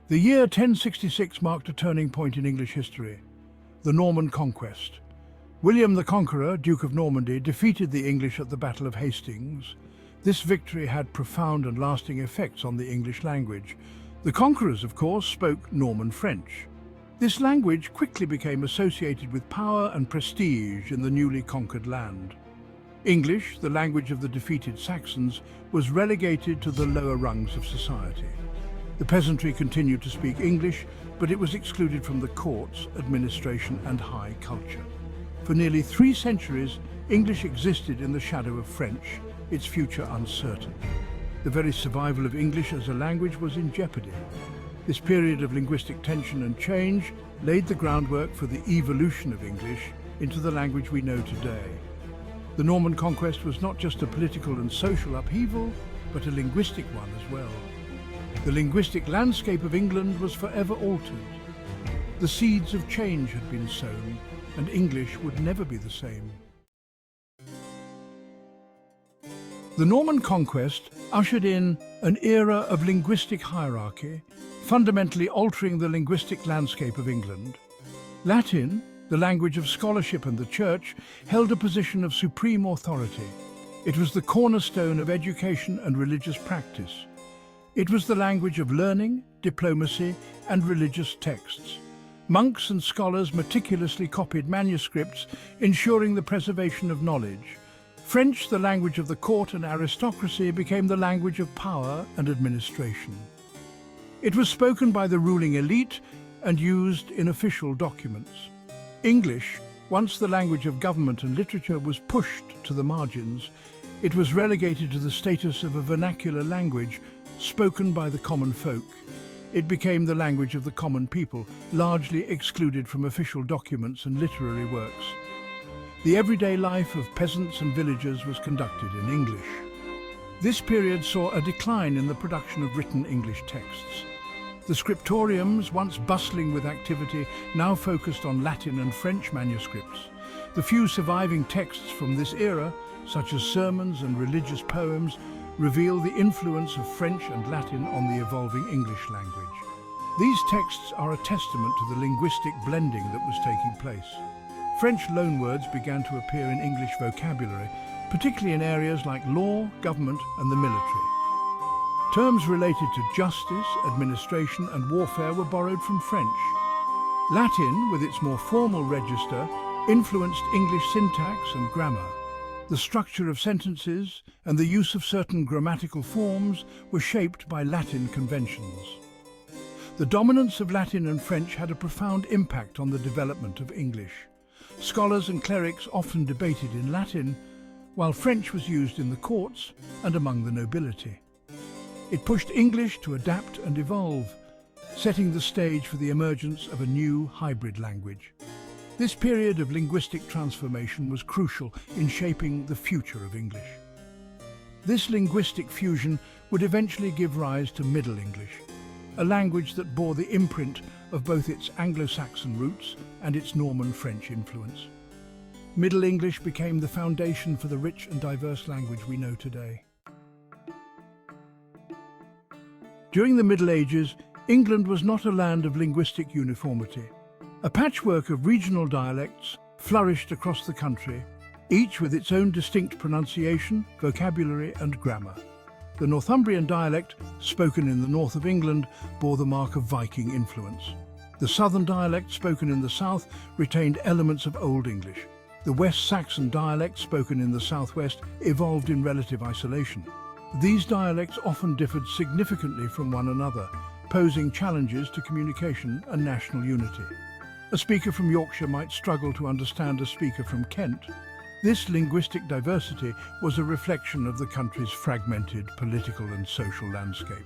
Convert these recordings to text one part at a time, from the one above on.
The year 1066 marked a turning point in English history, the Norman Conquest. William the Conqueror, Duke of Normandy, defeated the English at the Battle of Hastings. This victory had profound and lasting effects on the English language. The conquerors, of course, spoke Norman French. This language quickly became associated with power and prestige in the newly conquered land. English, the language of the defeated Saxons, was relegated to the lower rungs of society. The peasantry continued to speak English, but it was excluded from the courts, administration, and high culture. For nearly 3 centuries, English existed in the shadow of French, its future uncertain. The very survival of English as a language was in jeopardy. This period of linguistic tension and change laid the groundwork for the evolution of English into the language we know today. The Norman Conquest was not just a political and social upheaval, but a linguistic one as well. The linguistic landscape of England was forever altered. The seeds of change had been sown, and English would never be the same. The Norman Conquest ushered in an era of linguistic hierarchy, fundamentally altering the linguistic landscape of England. Latin, the language of scholarship and the church, held a position of supreme authority. It was the cornerstone of education and religious practice. It was the language of learning, diplomacy, and religious texts. Monks and scholars meticulously copied manuscripts, ensuring the preservation of knowledge. French, the language of the court and aristocracy, became the language of power and administration. It was spoken by the ruling elite and used in official documents. English, once the language of government and literature, was pushed to the margins. It was relegated to the status of a vernacular language spoken by the common folk. It became the language of the common people, largely excluded from official documents and literary works. The everyday life of peasants and villagers was conducted in English. This period saw a decline in the production of written English texts. The scriptoriums, once bustling with activity, now focused on Latin and French manuscripts. The few surviving texts from this era, such as sermons and religious poems, reveal the influence of French and Latin on the evolving English language. These texts are a testament to the linguistic blending that was taking place. French loanwords began to appear in English vocabulary, particularly in areas like law, government, and the military. Terms related to justice, administration, and warfare were borrowed from French. Latin, with its more formal register, influenced English syntax and grammar. The structure of sentences and the use of certain grammatical forms were shaped by Latin conventions. The dominance of Latin and French had a profound impact on the development of English. Scholars and clerics often debated in Latin, while French was used in the courts and among the nobility. It pushed English to adapt and evolve, setting the stage for the emergence of a new hybrid language. This period of linguistic transformation was crucial in shaping the future of English. This linguistic fusion would eventually give rise to Middle English, a language that bore the imprint of both its anglo-saxon roots and its Norman French influence. Middle English became the foundation for the rich and diverse language we know today. During the Middle Ages, England was not a land of linguistic uniformity. A patchwork of regional dialects flourished across the country, each with its own distinct pronunciation, vocabulary, and grammar. The Northumbrian dialect, spoken in the north of England, bore the mark of Viking influence. The southern dialect, spoken in the south, retained elements of Old English. The West Saxon dialect, spoken in the southwest, evolved in relative isolation. These dialects often differed significantly from one another, posing challenges to communication and national unity. A speaker from Yorkshire might struggle to understand a speaker from Kent. This linguistic diversity was a reflection of the country's fragmented political and social landscape.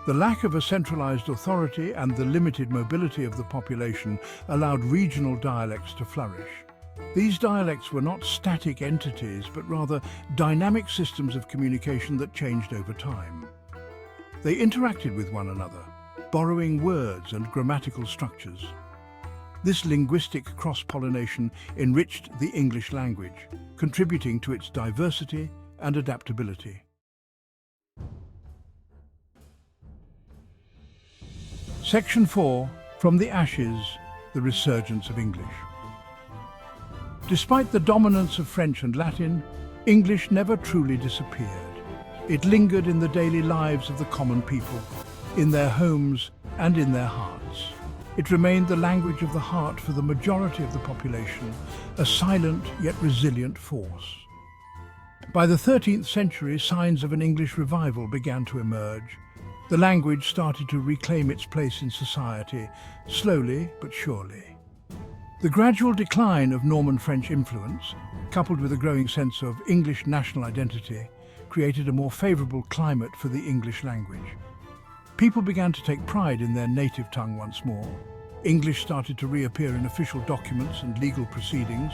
The lack of a centralized authority and the limited mobility of the population allowed regional dialects to flourish. These dialects were not static entities, but rather dynamic systems of communication that changed over time. They interacted with one another, borrowing words and grammatical structures. This linguistic cross-pollination enriched the English language, contributing to its diversity and adaptability. Section 4. From the Ashes, the Resurgence of English. Despite the dominance of French and Latin, English never truly disappeared. It lingered in the daily lives of the common people, in their homes and in their hearts. It remained the language of the heart for the majority of the population, a silent yet resilient force. By the 13th century, signs of an English revival began to emerge. The language started to reclaim its place in society, slowly but surely. The gradual decline of Norman French influence, coupled with a growing sense of English national identity, created a more favourable climate for the English language. People began to take pride in their native tongue once more. English started to reappear in official documents and legal proceedings.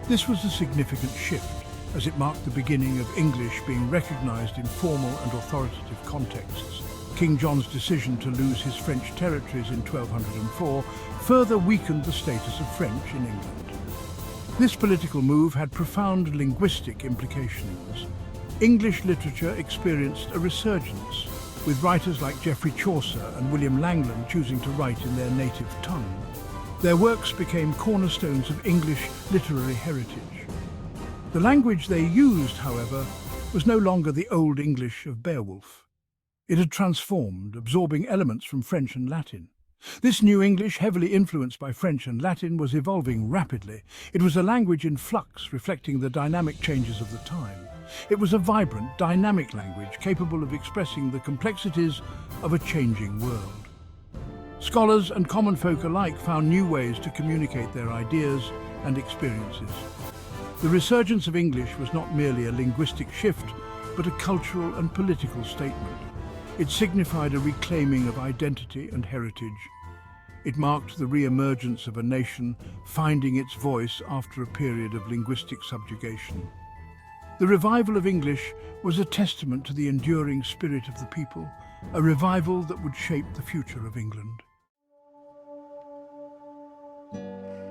This was a significant shift, as it marked the beginning of English being recognised in formal and authoritative contexts. King John's decision to lose his French territories in 1204 further weakened the status of French in England. This political move had profound linguistic implications. English literature experienced a resurgence, with writers like Geoffrey Chaucer and William Langland choosing to write in their native tongue. Their works became cornerstones of English literary heritage. The language they used, however, was no longer the Old English of Beowulf. It had transformed, absorbing elements from French and Latin. This new English, heavily influenced by French and Latin, was evolving rapidly. It was a language in flux, reflecting the dynamic changes of the time. It was a vibrant, dynamic language capable of expressing the complexities of a changing world. Scholars and common folk alike found new ways to communicate their ideas and experiences. The resurgence of English was not merely a linguistic shift, but a cultural and political statement. It signified a reclaiming of identity and heritage. It marked the re-emergence of a nation finding its voice after a period of linguistic subjugation. The revival of English was a testament to the enduring spirit of the people, a revival that would shape the future of England.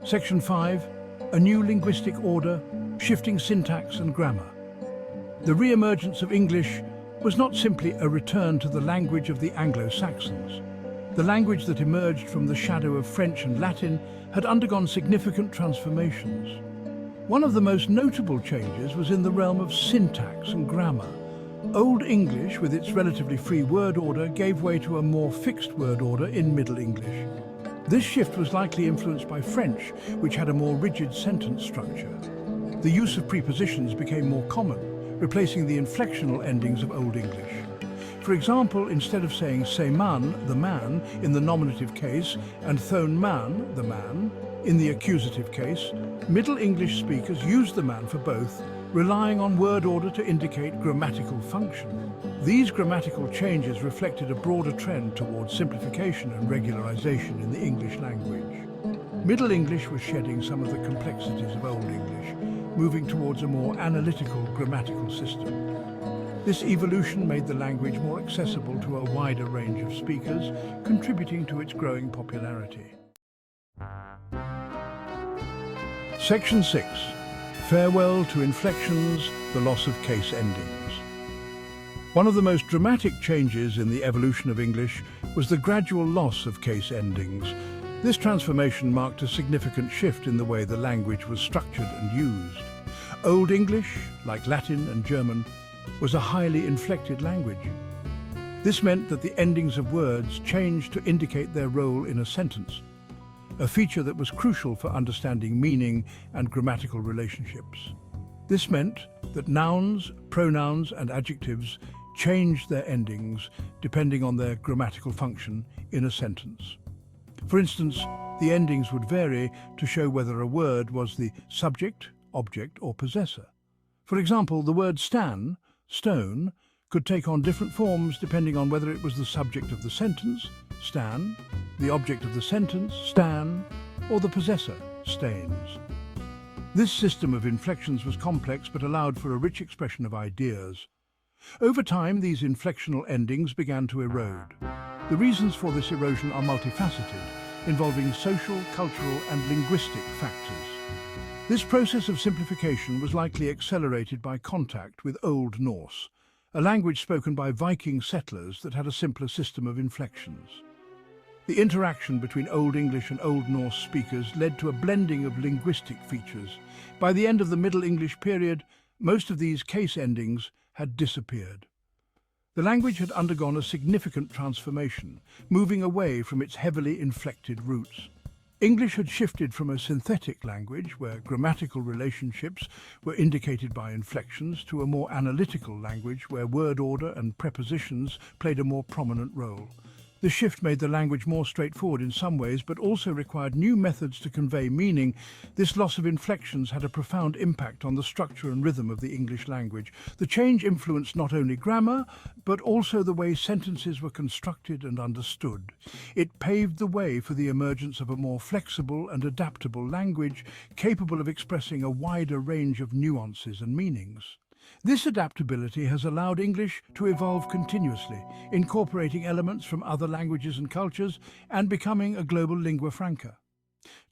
Section 5. A new linguistic order, shifting syntax and grammar. The re-emergence of English was not simply a return to the language of the Anglo-Saxons. The language that emerged from the shadow of French and Latin had undergone significant transformations. One of the most notable changes was in the realm of syntax and grammar. Old English, with its relatively free word order, gave way to a more fixed word order in Middle English. This shift was likely influenced by French, which had a more rigid sentence structure. The use of prepositions became more common, replacing the inflectional endings of Old English. For example, instead of saying "say man," the man, in the nominative case, and "thone man," the man, in the accusative case, Middle English speakers used the man for both, relying on word order to indicate grammatical function. These grammatical changes reflected a broader trend towards simplification and regularization in the English language. Middle English was shedding some of the complexities of Old English, moving towards a more analytical grammatical system. This evolution made the language more accessible to a wider range of speakers, contributing to its growing popularity. Section 6. Farewell to inflections, the loss of case endings. One of the most dramatic changes in the evolution of English was the gradual loss of case endings. This transformation marked a significant shift in the way the language was structured and used. Old English, like Latin and German, was a highly inflected language. This meant that the endings of words changed to indicate their role in a sentence, a feature that was crucial for understanding meaning and grammatical relationships. This meant that nouns, pronouns, and adjectives changed their endings depending on their grammatical function in a sentence. For instance, the endings would vary to show whether a word was the subject, object, or possessor. For example, the word stan, stone, could take on different forms depending on whether it was the subject of the sentence, stan, the object of the sentence, stan, or the possessor, stains. This system of inflections was complex but allowed for a rich expression of ideas. Over time, these inflectional endings began to erode. The reasons for this erosion are multifaceted, involving social, cultural, and linguistic factors. This process of simplification was likely accelerated by contact with Old Norse, a language spoken by Viking settlers that had a simpler system of inflections. The interaction between Old English and Old Norse speakers led to a blending of linguistic features. By the end of the Middle English period, most of these case endings had disappeared. The language had undergone a significant transformation, moving away from its heavily inflected roots. English had shifted from a synthetic language, where grammatical relationships were indicated by inflections, to a more analytical language, where word order and prepositions played a more prominent role. The shift made the language more straightforward in some ways, but also required new methods to convey meaning. This loss of inflections had a profound impact on the structure and rhythm of the English language. The change influenced not only grammar, but also the way sentences were constructed and understood. It paved the way for the emergence of a more flexible and adaptable language, capable of expressing a wider range of nuances and meanings. This adaptability has allowed English to evolve continuously, incorporating elements from other languages and cultures and becoming a global lingua franca.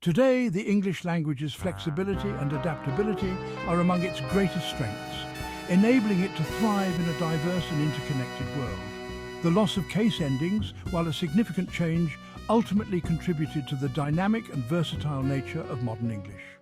Today, the English language's flexibility and adaptability are among its greatest strengths, enabling it to thrive in a diverse and interconnected world. The loss of case endings, while a significant change, ultimately contributed to the dynamic and versatile nature of modern English.